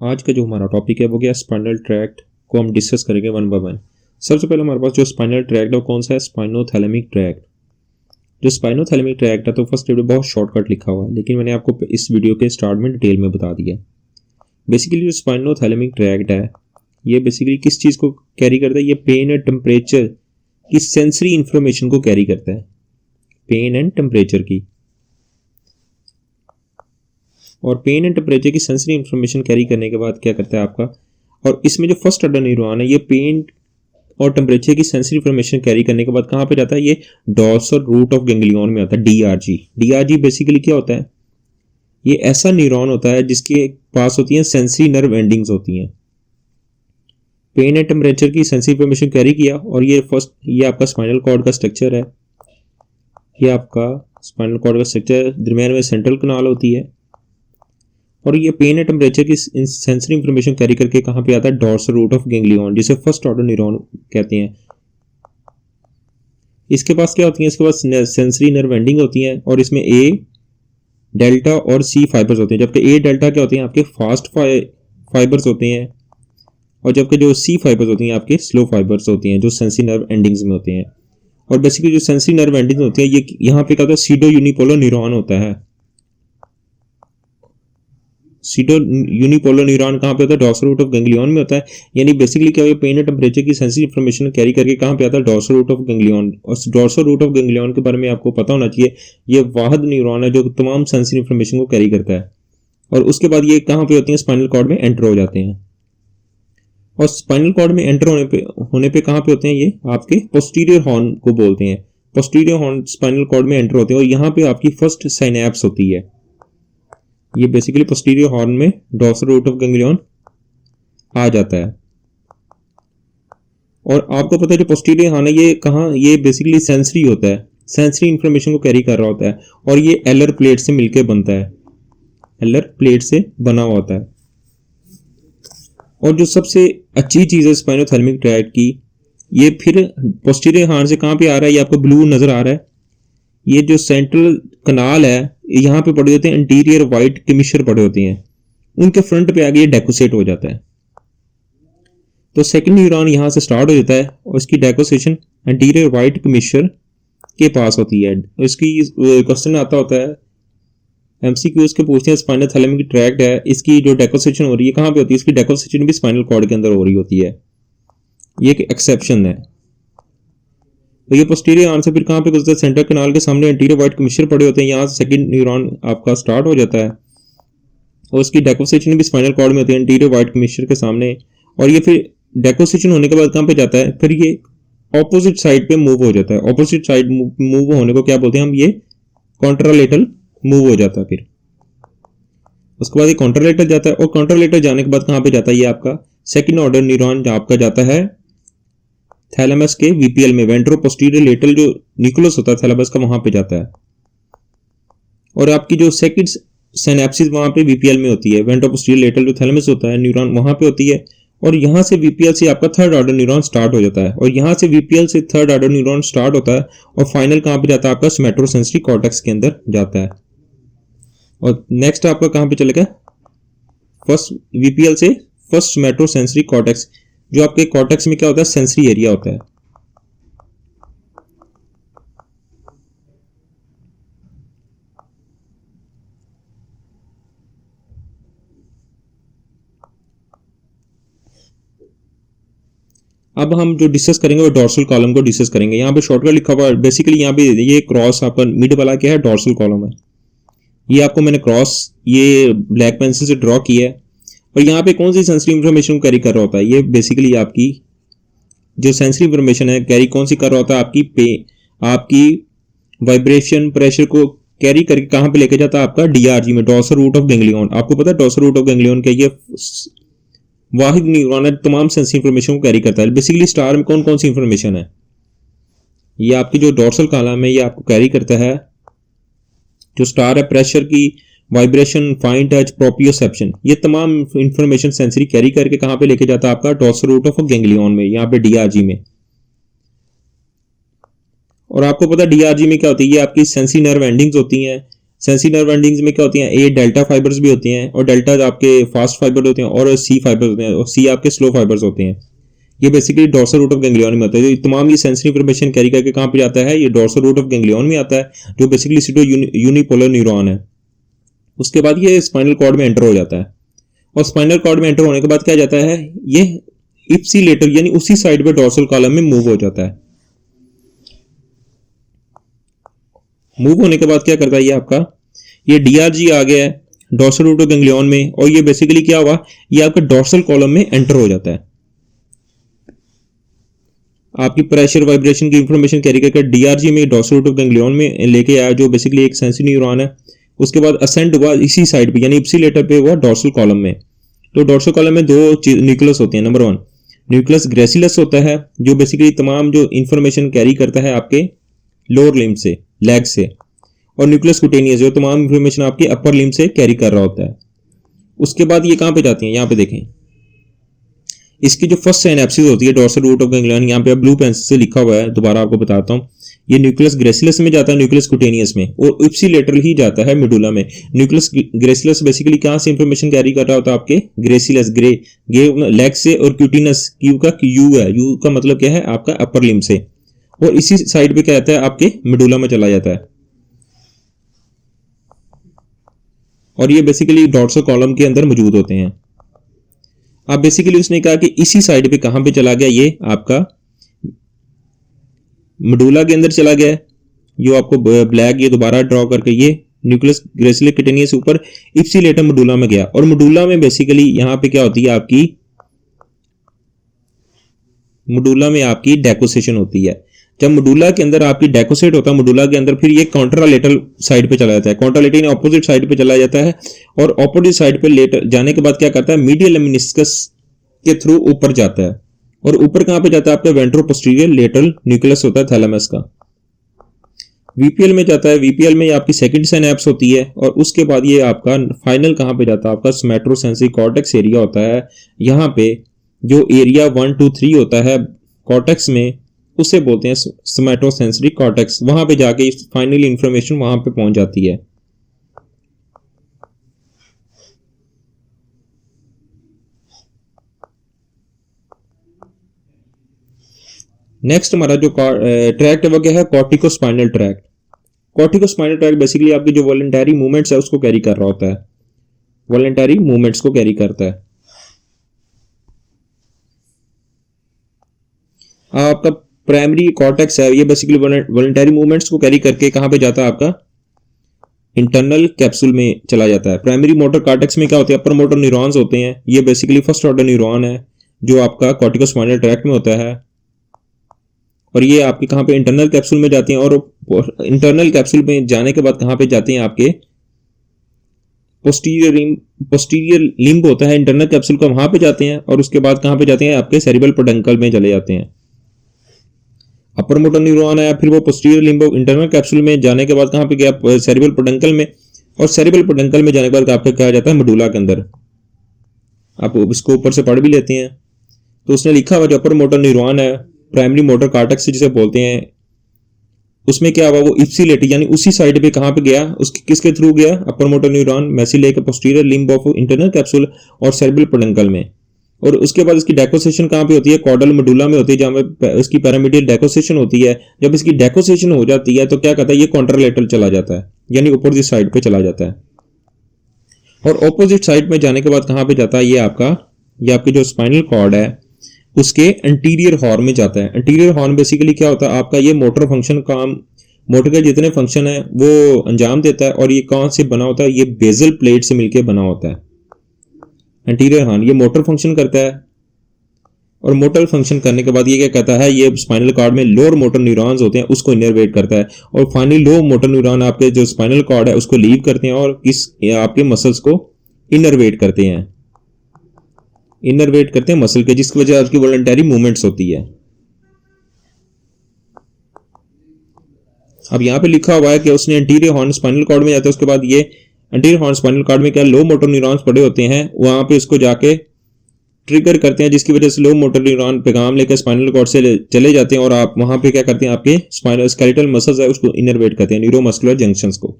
आज का जो हमारा टॉपिक है वो क्या, स्पाइनल ट्रैक्ट को हम डिस्कस करेंगे वन बाय वन। सबसे पहले हमारे पास जो स्पाइनल ट्रैक्ट है वो कौन सा है, स्पाइनोथैलेमिक ट्रैक्ट। जो स्पाइनोथैलेमिक ट्रैक्ट है तो फर्स्ट वीडियो बहुत शॉर्टकट लिखा हुआ है, लेकिन मैंने आपको इस वीडियो के स्टार्ट में डिटेल में बता दिया। बेसिकली जो स्पाइनोथैलेमिक ट्रैक्ट है ये बेसिकली किस चीज़ को कैरी करता है, ये पेन एंड टेम्परेचर की सेंसरी इंफॉर्मेशन को कैरी करता है, पेन एंड टेम्परेचर की। और पेन एंड टेम्परेचर की सेंसरी इंफॉर्मेशन कैरी करने के बाद क्या करता है आपका, और इसमें जो फर्स्ट ऑर्डर न्यूरॉन है ये पेन और टेम्परेचर की सेंसरी इंफॉर्मेशन कैरी करने के बाद कहाँ पे जाता है, ये डॉर्सल रूट ऑफ गैंग्लियन में आता है, डीआरजी। डीआरजी बेसिकली क्या होता है, ये ऐसा न्यूरॉन होता है जिसके पास होती है सेंसरी नर्व एंडिंग्स होती हैं। पेन एंड टेम्परेचर की सेंसरी इंफॉर्मेशन कैरी किया और ये आपका स्पाइनल कॉर्ड का स्ट्रक्चर है। ये आपका स्पाइनल कॉर्ड का स्ट्रक्चर, दरमियान में सेंट्रल कनाल होती है और ये पेन एंड टेम्परेचर की सेंसरी इंफॉर्मेशन कैरी करके कहाँ पे आता है, डॉर्सल रूट ऑफ गैंग्लियन, जिसे फर्स्ट ऑर्डर न्यूरॉन कहते हैं। इसके पास क्या होती है, इसके पास सेंसरी नर्व एंडिंग होती है और इसमें ए डेल्टा और सी फाइबर्स होते हैं। जबकि ए डेल्टा क्या होते हैं, आपके फास्ट फाइबर्स होते हैं, और जबकि जो सी फाइबर्स होती हैं आपके स्लो फाइबर्स होती हैं, जो सेंसरी नर्व एंडिंग्स में होते हैं। और बेसिकली जो सेंसरी नर्व एंडिंग्स होती है ये यहाँ पे क्या होता है, सीडो यूनिपोलर न्यूरॉन होता है। सीडो यूनिपोलर न्यूरॉन कहाँ पे होता है, डॉर्सल रूट ऑफ गैंग्लियन में होता है। यानी बेसिकली क्या है, पेन एंड टेम्परेचर की सेंसरी इंफॉर्मेशन कैरी करके कहाँ पे आता है, डॉर्सल रूट ऑफ गैंग्लियन। और डॉर्सल रूट ऑफ गैंग्लियन के बारे में आपको पता होना चाहिए, ये वाहिद न्यूरॉन है जो तमाम सेंसरी इंफॉर्मेशन को कैरी करता है। और उसके बाद ये कहाँ पे होती है, स्पाइनल कॉर्ड में एंटर हो जाते हैं। और स्पाइनल कॉर्ड में एंटर होने पे कहाँ पे होते हैं, ये आपके पोस्टीरियर हॉर्न को बोलते हैं। पोस्टीरियर हॉर्न स्पाइनल कॉर्ड में एंटर होते हैं और यहाँ पे आपकी फर्स्ट साइनेप्स होती है। ये बेसिकली पोस्टीरियर हॉर्न में डॉर्सल रूट ऑफ गैंग्लियन आ जाता है। और आपको पता है जो पोस्टीरियर हॉर्न है ये कहाँ, ये बेसिकली सेंसरी होता है, सेंसरी इंफॉर्मेशन को कैरी कर रहा होता है और ये एलर प्लेट से मिलकर बनता है, एलर प्लेट से बना हुआ होता है। और जो सबसे अच्छी चीज़ है स्पाइनोथैलेमिक ट्रैक्ट की, ये फिर पोस्टीरियर हॉर्न से कहाँ पे आ रहा है, ये आपको ब्लू नजर आ रहा है। ये जो सेंट्रल कनाल है यहाँ पे पड़े होते हैं इंटीरियर वाइट कमिश्चर पड़े होते हैं, उनके फ्रंट पे आगे ये डेकोसेट हो जाता है। तो सेकंड न्यूरॉन यहाँ से स्टार्ट हो जाता है और इसकी डेकोसेशन इंटीरियर वाइट कमिश्चर के पास होती है। इसकी क्वेश्चन आता होता है एमसीक्यूज के पूछते हैं, स्पाइनोथैलेमिक ट्रैक्ट है, इसकी जो डेकोसेशन हो रही है कहाँ पे होती है, इसकी डेकोसेशन भी स्पाइनल कॉर्ड के अंदर हो रही होती है। ये एक एक्सेप्शन है। तो ये पोस्टीरियर हॉर्न से फिर कहाँ पे गुजरता है, सेंट्रल कनाल के सामने इंटीरियर वाइट कमिश्चर पड़े होते हैं, यहाँ से सेकंड न्यूरॉन आपका स्टार्ट हो जाता है और उसकी डेकोसेशन भी स्पाइनल कॉर्ड में होती है इंटीरियर वाइट कमिश्चर के सामने। और ये फिर डेकोसेशन होने के बाद कहाँ पे जाता है, फिर ये ऑपोजिट साइड पे मूव हो जाता है। ऑपोजिट साइड मूव होने को क्या बोलते हैं हम, ये कॉन्ट्रालेटरल मूव हो जाता है। फिर उसके बाद ये कॉन्ट्रालेटर जाता है और कॉन्ट्रालेटर जाने के बाद कहाँ पे जाता है, ये आपका सेकेंड ऑर्डर न्यूरॉन आपका जाता है थैलेमस के वीपीएल में, वेंट्रो पोस्टीरियर लेटरल जो न्यूक्लियस होता है थैलेमस का, वहां पे जाता है। और आपकी जो सेकंड सिनेप्सिस वहां पे वीपीएल में होती है, वेंट्रो पोस्टीरियर लेटरल जो थैलेमस होता है न्यूरॉन वहां पे होती है। और यहां से वीपीएल से आपका थर्ड ऑर्डर न्यूरॉन स्टार्ट हो जाता है और यहां से वीपीएल से थर्ड ऑर्डर न्यूरॉन स्टार्ट होता है और फाइनल कहां पे जाता है, आपका सोमैटोसेंसरी कॉर्टेक्स के अंदर जाता है। और नेक्स्ट आपका कहां पे चलेगा, फर्स्ट वीपीएल से फर्स्ट सोमैटोसेंसरी कॉर्टेक्स, जो आपके कॉर्टेक्स में क्या होता है, सेंसरी एरिया होता है। अब हम जो डिस्कस करेंगे वो डॉर्सल कॉलम को डिस्कस करेंगे। यहाँ पे शॉर्टकट लिखा हुआ है, बेसिकली यहाँ पे ये क्रॉस आपका मिड वाला क्या है, डॉर्सल कॉलम है। ये आपको मैंने क्रॉस ये ब्लैक पेंसिल से ड्रॉ किया है। और यहाँ पे कौन सी सेंसरी इंफॉर्मेशन कैरी कर रहा होता है, ये बेसिकली आपकी जो सेंसरी इंफॉर्मेशन है कैरी कौन सी कर रहा होता है, आपकी वाइब्रेशन प्रेशर को कैरी करके कहाँ पे लेके जाता है, आपका डीआरजी में, डॉर्सल रूट ऑफ गैंग्लियन। आपको पता है डॉर्सल रूट ऑफ गैंग्लियन क्या, ये वाहिद न्यूरॉन है तमाम सेंसरी इंफॉर्मेशन को कैरी करता है। बेसिकली स्टार में कौन कौन सी इंफॉर्मेशन है, ये आपकी जो डॉर्सल कॉलम है ये आपको कैरी करता है। जो स्टार है प्रेशर की, वाइब्रेशन, फाइन टच, प्रोप्रियोसेप्शन, ये तमाम इंफॉर्मेशन सेंसरी कैरी करके कहाँ पे लेके जाता है, आपका डॉर्सल रूट ऑफ गैंग्लियन में, यहाँ पे डीआरजी में। और आपको पता है डीआरजी में क्या होती है, ये आपकी सेंसरी नर्व एंडिंग्स होती हैं सेंसरी नर्व एंडिंग्स में क्या होती हैं, ए डेल्टा फाइबर्स भी होती हैं और डेल्टा आपके फास्ट फाइबर होते हैं और सी फाइबर्स होते हैं और सी आपके स्लो फाइबर्स होते हैं। ये basically dorsal root of ganglion में होता है। तो तमाम ये सेंसरी इंफॉर्मेशन कैरी करके कहाँ पे जाता है, ये डोर्सल रूट ऑफ गैंग्लियन में आता है, जो बेसिकली सीटो यूनिपोलर न्यूरॉन है। उसके बाद ये स्पाइनल कॉर्ड में एंटर हो जाता है और स्पाइनल कॉर्ड में एंटर होने के बाद क्या जाता है, ये इप्सिलेटर यानी उसी साइड पे डोर्सल कॉलम में मूव हो जाता है। मूव होने के बाद क्या करता है ये आपका, ये डीआरजी आ गया है डोर्सल रूट ऑफ गैंग्लियन में और ये बेसिकली क्या हुआ, ये आपका डोर्सल कॉलम में एंटर हो जाता है। आपकी प्रेशर वाइब्रेशन की इंफॉर्मेशन कैरी करके डीआरजी में डोर्सल रूट ऑफ गैंग्लियन में लेके आया, जो बेसिकली एक सेंसरी न्यूरॉन है। उसके बाद असेंड हुआ इसी साइड पे यानी इप्सिलेटर पे हुआ डोर्सल कॉलम में। तो डोर्सल कॉलम में दो न्यूक्लियस होते हैं। नंबर 1 न्यूक्लियस ग्रेसिलस होता है, जो बेसिकली तमाम जो इंफॉर्मेशन कैरी करता है आपके लोअर लिम्ब से, लेग से, और न्यूक्लियस कुटेनियस जो तमाम इंफॉर्मेशन आपके अपर लिम्ब से कैरी कर रहा होता है। उसके बाद ये कहां पे जाती है, यहां पे देखें, इसकी जो फर्स्ट सिनेप्सिस होती है डोर्सल रूट ऑफ गैंग्लियन, यहां पे ब्लू पेंसिल से लिखा हुआ है, दोबारा आपको बताता हूं। ये न्यूक्लियस ग्रेसिलस में जाता है, न्यूक्लियस कुटेनियस में, और इप्सिलेटरल ही जाता है मेडुला में। न्यूक्लियस ग्रेसिलस बेसिकली कहां से इंफॉर्मेशन कैरी कर रहा होता है, आपके ग्रेसिलस गे लेग से, और क्यूटिनस क्यू का यू है, यू का मतलब क्या है आपका अपर लिम्ब से, और इसी साइड पे क्या आता है आपके मेडुला में चला जाता है। और ये बेसिकली डोर्सल कॉलम के अंदर मौजूद होते हैं। अब बेसिकली उसने कहा कि इसी साइड पे कहां पे चला गया, ये आपका मेडुला के अंदर चला गया है, जो आपको ब्लैक ये दोबारा ड्रॉ करके ये न्यूक्लियस ग्रेसिलस कुटेनियस ऊपर इप्सिलेटर मेडुला में गया। और मेडुला में बेसिकली यहां पे क्या होती है आपकी, मेडुला में आपकी डेकोसेशन होती है। जब मेडुला के अंदर आपकी डेकोसेट होता है मेडुला के अंदर, फिर ये कॉन्ट्रालेटरल साइड पे चला जाता है, कॉन्ट्रालेटरल यानी ऑपोजिट साइड पे चला जाता है, और ऑपोजिट साइड पे लेटर जाने के बाद क्या करता है, मीडियल लेमिनिस्कस के थ्रू ऊपर जाता है। और ऊपर कहां पे जाता है आपका वेंट्रोपोस्टीरियर लेटरल न्यूक्लियस होता है थैलेमस का, वीपीएल में जाता है। वीपीएल में आपकी सेकंड सिनेप्स होती है, और उसके बाद ये आपका फाइनल कहां पे जाता है, आपका सोमैटोसेंसरी कॉर्टेक्स एरिया होता है। यहां पे जो एरिया 1, 2, 3 होता है कॉर्टेक्स में, उसे बोलते हैं सोमैटोसेंसरी कॉर्टेक्स। वहां पे जाके फाइनली इंफॉर्मेशन वहां पे पहुंच जाती है। नेक्स्ट हमारा जो ट्रैक्ट है वो क्या है, corticospinal tract. Corticospinal tract basically आपके जो वॉलंटरी मूवमेंट्स है उसको कैरी कर रहा होता है, वॉलंटरी मूवमेंट्स को कैरी करता है। आपका प्राइमरी कॉर्टेक्स है, ये बेसिकली वॉलंटरी मूवमेंट्स को कैरी करके कहां पे जाता है, आपका इंटरनल कैप्सूल में चला जाता है। प्राइमरी मोटर कॉर्टेक्स में क्या होते हैं, अपर मोटर न्यूरॉन्स होते हैं, ये बेसिकली फर्स्ट ऑर्डर न्यूरॉन है जो आपका कॉर्टिकोस्पाइनल ट्रैक्ट में होता है। और ये आपके कहां पे इंटरनल कैप्सूल में जाते हैं, और इंटरनल कैप्सूल में जाने के बाद कहां पे जाते हैं, आपके पोस्टीरियर लिम्ब होता है इंटरनल कैप्सूल का, वहां पे जाते हैं। और उसके बाद कहां पे जाते हैं, आपके सेरिब्रल पेडंकल में चले जाते हैं। अपर मोटर न्यूरॉन है, फिर वो पोस्टीरियर लिम्ब इंटरनल कैप्सूल में जाने के बाद कहां पे गया, सेरिब्रल पेडंकल में, और सेरिब्रल पेडंकल में जाने के बाद आपका क्या जाता है, मेडुला के अंदर। आप इसको ऊपर से पढ़ भी लेते हैं। तो उसने लिखा हुआ जो अपर मोटर न्यूरॉन है, प्राइमरी मोटर कॉर्टेक्स जिसे बोलते हैं, उसमें क्या हुआ, वो इप्सिलेटर यानी उसी साइड पे कहां पे गया, उसके किसके थ्रू गया, अपर मोटर न्यूरॉन मेसिले के posterior limb of internal capsule और सेरिब्रल पेडंकल में। और उसके बाद इसकी डेकोसेशन कहां पे होती है, कॉर्डल मेडुला में होती है, जहां पे इसकी पैरामीडियल डेकोसेशन होती है। जब इसकी डेकोसेशन हो जाती है तो क्या कहता है, ये कॉन्ट्रालेटरल चला जाता है, यानी अपोजिट साइड पे चला जाता है। और अपोजिट साइड में जाने के बाद कहां पे जाता है, ये आपकी जो स्पाइनल कॉर्ड है उसके एंटीरियर हॉर्न में जाता है। एंटीरियर हॉर्न बेसिकली क्या होता है आपका, ये मोटर फंक्शन काम, मोटर के जितने फंक्शन है वो अंजाम देता है। और ये कौन से बना होता है, ये बेजल प्लेट से मिलकर बना होता है। एंटीरियर हॉर्न ये मोटर फंक्शन करता है, और मोटर फंक्शन करने के बाद ये क्या कहता है, ये स्पाइनल कॉर्ड में लोअर मोटर न्यूरॉन्स होते हैं उसको इनर्वेट करता है, और फाइनली लो मोटर न्यूरॉन आपके जो स्पाइनल कॉर्ड है उसको लीव करते हैं और आपके मसल्स को इनर्वेट करते हैं, मसल के, जिसकी वजह आपकी वॉलंटरी मूवमेंट्स होती है। अब यहां पे लिखा हुआ है कि उसने एंटीरियर हॉर्न स्पाइनल कॉर्ड में जाता है, उसके बाद ये एंटीरियर हॉर्न स्पाइनल कॉर्ड में क्या लो मोटर न्यूरॉन्स पड़े होते हैं, वहां पे इसको जाके ट्रिगर करते हैं, जिसकी वजह से लो मोटर न्यूरॉन पैगाम लेकर स्पाइनल कॉर्ड से चले जाते हैं, और आप वहां पे क्या करते हैं, आपके स्पाइनल स्केलेटल मसल्स है उसको इनर्वेट करते हैं, न्यूरोमस्कुलर जंक्शंस को।